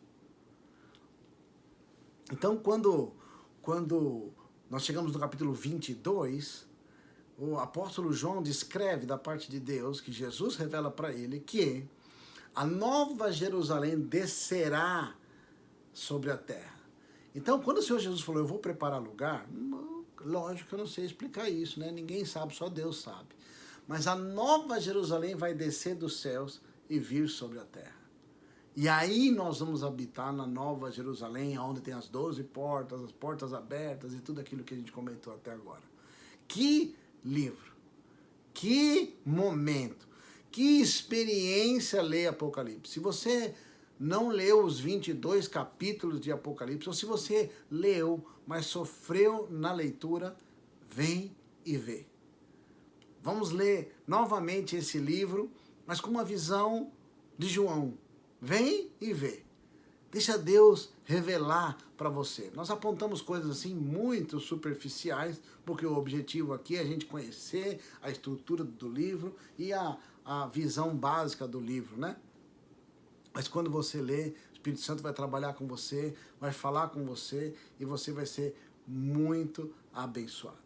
Então, quando nós chegamos no capítulo 22, o apóstolo João descreve da parte de Deus, que Jesus revela para ele, que a Nova Jerusalém descerá sobre a terra. Então, quando o Senhor Jesus falou, eu vou preparar lugar, lógico que eu não sei explicar isso, né? Ninguém sabe, só Deus sabe. Mas a Nova Jerusalém vai descer dos céus e vir sobre a terra. E aí nós vamos habitar na Nova Jerusalém, onde tem as 12 portas, as portas abertas e tudo aquilo que a gente comentou até agora. Que livro, que momento, que experiência ler Apocalipse. Se você não leu os 22 capítulos de Apocalipse, ou se você leu, mas sofreu na leitura, vem e vê. Vamos ler novamente esse livro, mas com uma visão de João. Vem e vê. Deixa Deus revelar para você. Nós apontamos coisas assim muito superficiais, porque o objetivo aqui é a gente conhecer a estrutura do livro e a visão básica do livro, né? Mas quando você lê, o Espírito Santo vai trabalhar com você, vai falar com você e você vai ser muito abençoado.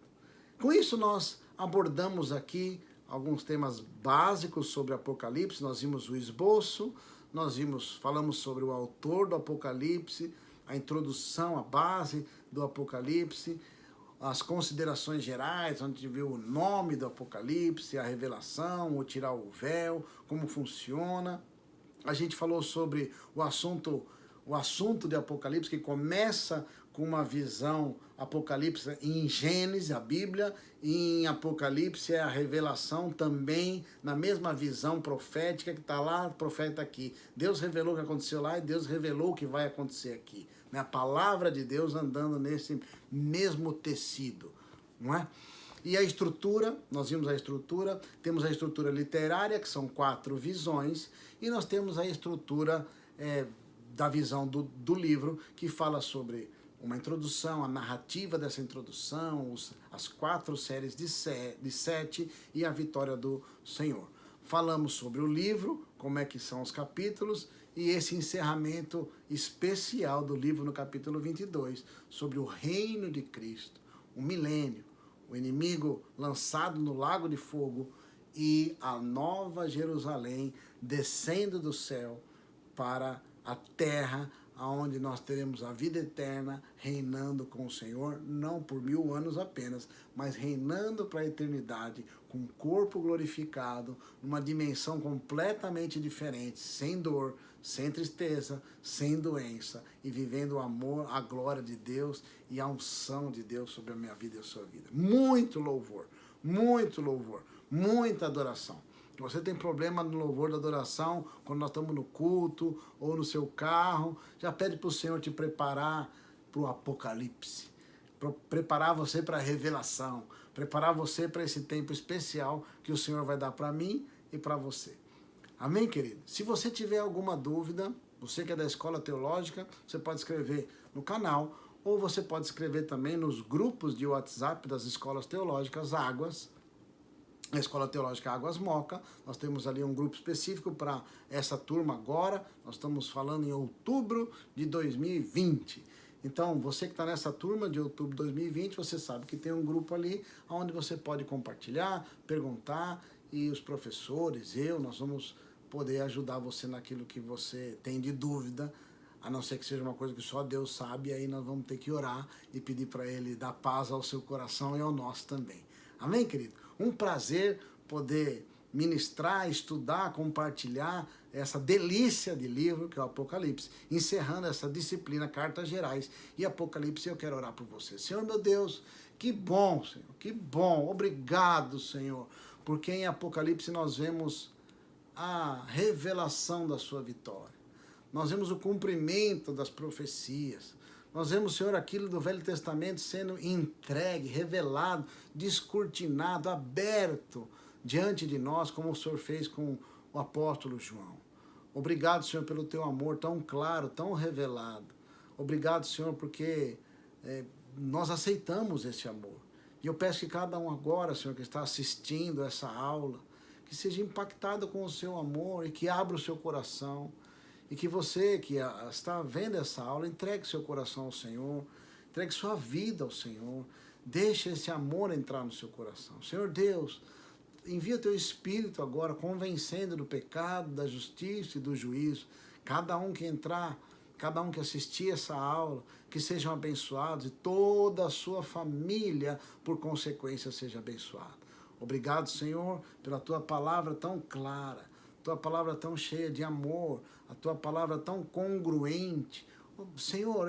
Com isso, nós abordamos aqui alguns temas básicos sobre Apocalipse. Nós vimos o esboço, falamos sobre o autor do Apocalipse, a introdução, a base do Apocalipse, as considerações gerais, onde a gente viu o nome do Apocalipse, a revelação, o tirar o véu, como funciona. A gente falou sobre o assunto de Apocalipse, que começa com uma visão Apocalipse em Gênesis, a Bíblia, e em Apocalipse é a revelação também, na mesma visão profética que está lá, profeta aqui. Deus revelou o que aconteceu lá e Deus revelou o que vai acontecer aqui. Né? A palavra de Deus andando nesse mesmo tecido, não é? E a estrutura, nós vimos a estrutura, temos a estrutura literária, que são 4 visões, e nós temos a estrutura da visão do livro, que fala sobre uma introdução, a narrativa dessa introdução, as 4 séries de 7 e a vitória do Senhor. Falamos sobre o livro, como é que são os capítulos, e esse encerramento especial do livro no capítulo 22, sobre o reino de Cristo, o milênio, o inimigo lançado no lago de fogo e a Nova Jerusalém descendo do céu para a terra, onde nós teremos a vida eterna reinando com o Senhor, não por 1000 anos apenas, mas reinando para a eternidade, com um corpo glorificado, numa dimensão completamente diferente, sem dor, sem tristeza, sem doença, e vivendo o amor, a glória de Deus e a unção de Deus sobre a minha vida e a sua vida. Muito louvor, muita adoração. Você tem problema no louvor da adoração, quando nós estamos no culto ou no seu carro, já pede para o Senhor te preparar para o Apocalipse, preparar você para a revelação, preparar você para esse tempo especial que o Senhor vai dar para mim e para você. Amém, querido? Se você tiver alguma dúvida, você que é da Escola Teológica, você pode escrever no canal, ou você pode escrever também nos grupos de WhatsApp das Escolas Teológicas Águas, a Escola Teológica Águas Moca. Nós temos ali um grupo específico para essa turma agora. Nós estamos falando em outubro de 2020. Então, você que está nessa turma de outubro de 2020, você sabe que tem um grupo ali onde você pode compartilhar, perguntar, e os professores, nós vamos poder ajudar você naquilo que você tem de dúvida, a não ser que seja uma coisa que só Deus sabe, e aí nós vamos ter que orar e pedir para Ele dar paz ao seu coração e ao nosso também. Amém, querido? Um prazer poder ministrar, estudar, compartilhar essa delícia de livro que é o Apocalipse, encerrando essa disciplina Cartas Gerais e Apocalipse. Eu quero orar por você. Senhor meu Deus, que bom, Senhor, que bom. Obrigado, Senhor, porque em Apocalipse nós vemos a revelação da sua vitória. Nós vemos o cumprimento das profecias. Nós vemos, Senhor, aquilo do Velho Testamento sendo entregue, revelado, descortinado, aberto diante de nós, como o Senhor fez com o apóstolo João. Obrigado, Senhor, pelo teu amor tão claro, tão revelado. Obrigado, Senhor, porque nós aceitamos esse amor. E eu peço que cada um agora, Senhor, que está assistindo essa aula, que seja impactado com o seu amor e que abra o seu coração. E que você que está vendo essa aula, entregue seu coração ao Senhor, entregue sua vida ao Senhor, deixe esse amor entrar no seu coração. Senhor Deus, envia o teu Espírito agora, convencendo do pecado, da justiça e do juízo. Cada um que entrar, cada um que assistir essa aula, que sejam abençoados, e toda a sua família, por consequência, seja abençoada. Obrigado, Senhor, pela tua palavra tão clara, tua palavra tão cheia de amor, a tua palavra tão congruente. Senhor,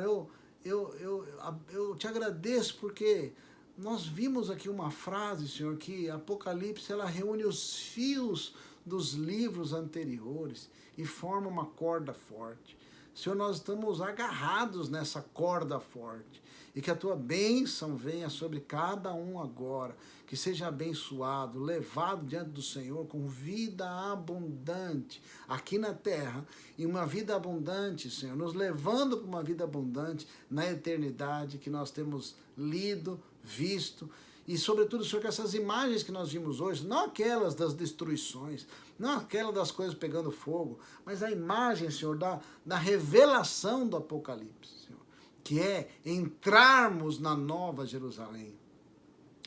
eu te agradeço porque nós vimos aqui uma frase, Senhor, que Apocalipse ela reúne os fios dos livros anteriores e forma uma corda forte. Senhor, nós estamos agarrados nessa corda forte. E que a tua bênção venha sobre cada um agora, que seja abençoado, levado diante do Senhor com vida abundante aqui na terra, e uma vida abundante, Senhor, nos levando para uma vida abundante na eternidade que nós temos lido, visto, e sobretudo, Senhor, que essas imagens que nós vimos hoje, não aquelas das destruições, não aquelas das coisas pegando fogo, mas a imagem, Senhor, da revelação do Apocalipse, Senhor, que é entrarmos na Nova Jerusalém,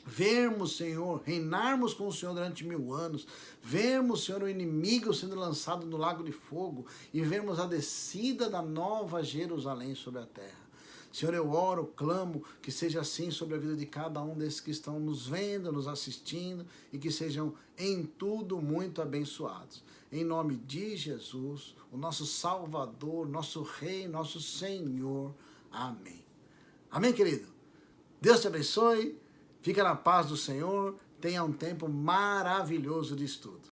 vermos, Senhor, reinarmos com o Senhor durante 1000 anos, vermos, Senhor, o inimigo sendo lançado no lago de fogo e vermos a descida da Nova Jerusalém sobre a terra. Senhor, eu oro, clamo que seja assim sobre a vida de cada um desses que estão nos vendo, nos assistindo, e que sejam em tudo muito abençoados. Em nome de Jesus, o nosso Salvador, nosso Rei, nosso Senhor. Amém. Amém, querido? Deus te abençoe, fica na paz do Senhor, tenha um tempo maravilhoso de estudo.